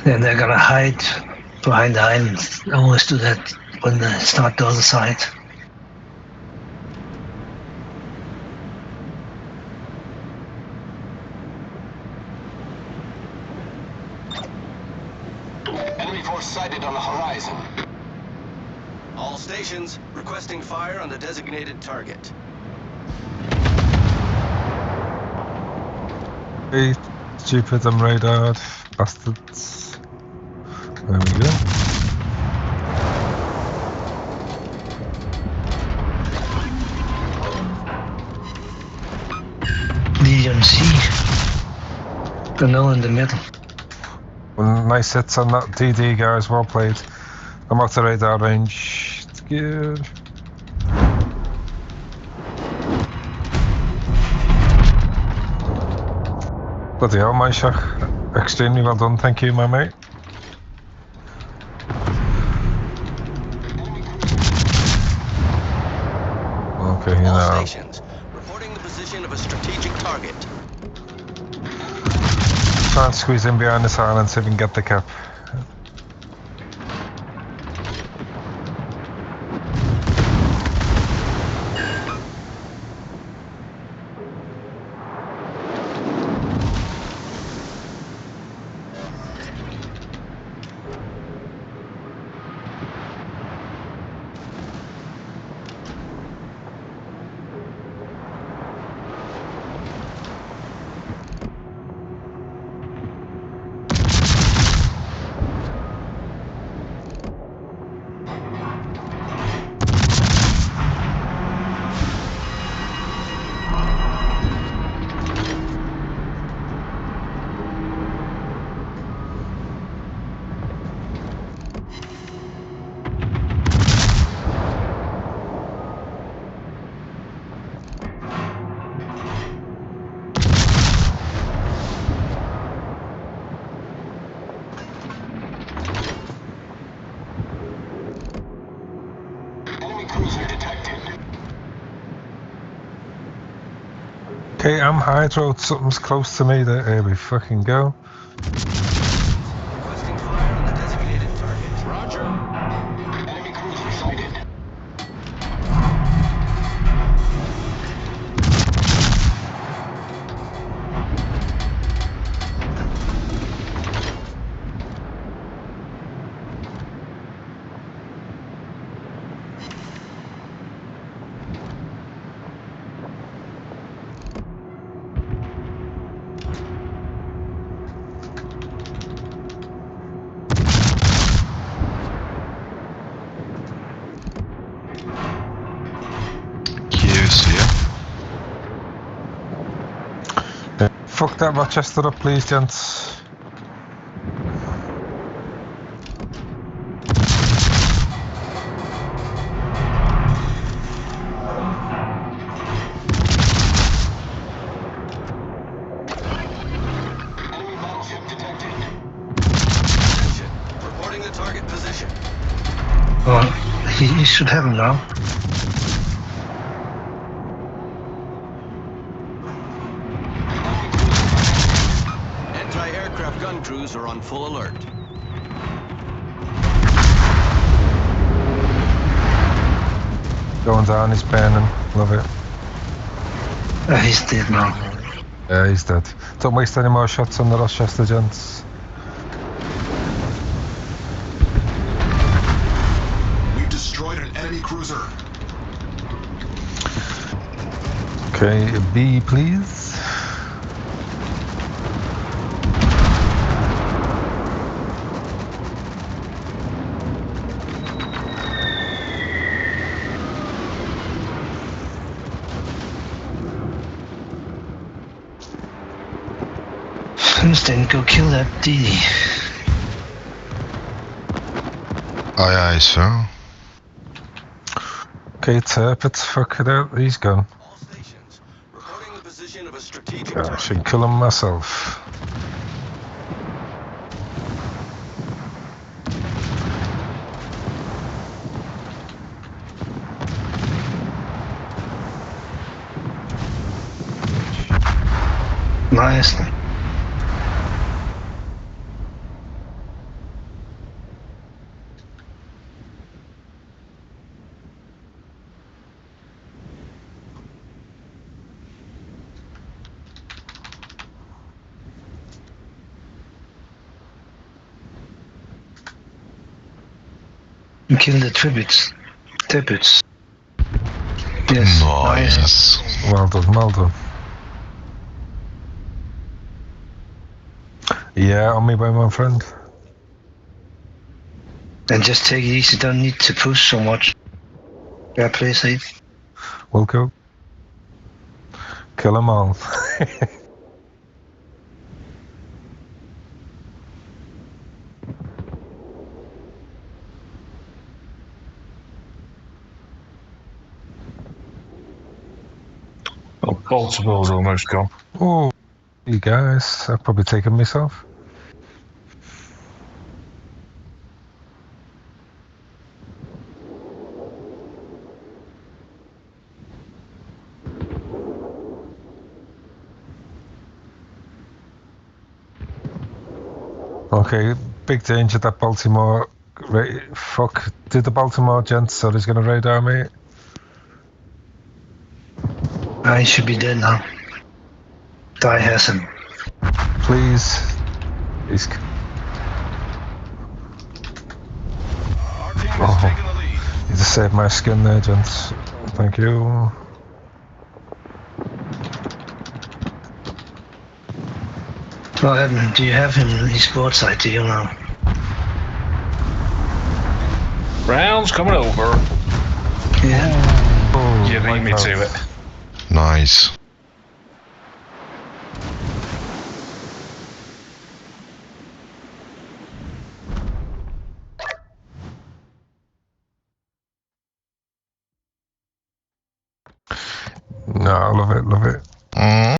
Then they're gonna hide behind the islands. They always do that when they start the other side. Enemy force sighted on the horizon. All stations requesting fire on the designated target. Hey, stupid and radar bastards. There we go. Legion C. The null in the middle. Well, nice hits on that DD, guys. Well played. I'm out of radar range. It's good. Bloody hell, my Shach. Extremely well done. Thank you, my mate. Okay, All now. stations reporting the position of a strategic target. Try and squeeze in behind this island so we can get the cap. Okay, I'm hydro. Something's close to me. There we fucking go. Requesting fire on the designated target. Roger. Enemy cruiser sighted. Fuck that Rochester up, please, gents. Enemy battleship detected. Attention, reporting the target position. Well, he should have him now. Anti-aircraft gun crews are on full alert. Going down, he's burning. Love it. He's dead now. Yeah, he's dead. Don't waste any more shots on the Rochester, gents. We've destroyed an enemy cruiser. Okay, B, please. Then go kill that DD. Aye, aye, sir. Okay, Turpit, fuck it out, he's gone. All stations reporting the position of a strategic I target. should kill him myself. Nice. You kill the tributes. Yes, nice. Nice. Well done, well done. Yeah, on me way, my friend. And just take it easy, don't need to push so much. Yeah, play safe. We'll go. Kill them all. Oh, Baltimore's almost gone. Oh, you guys. I've probably taken myself. Okay, big danger that Baltimore. Fuck, did the Baltimore gents said he's gonna radar me? I should be dead now. Die has him. Please. He's. Our team has Oh, taken the lead. you just saved my skin there, gents. Thank you. Well, do you have him in his board side? Do you know? Round's coming over. Yeah. Oh, You beat me wipe to out. it. Nice. No, I love it, love it. Mm.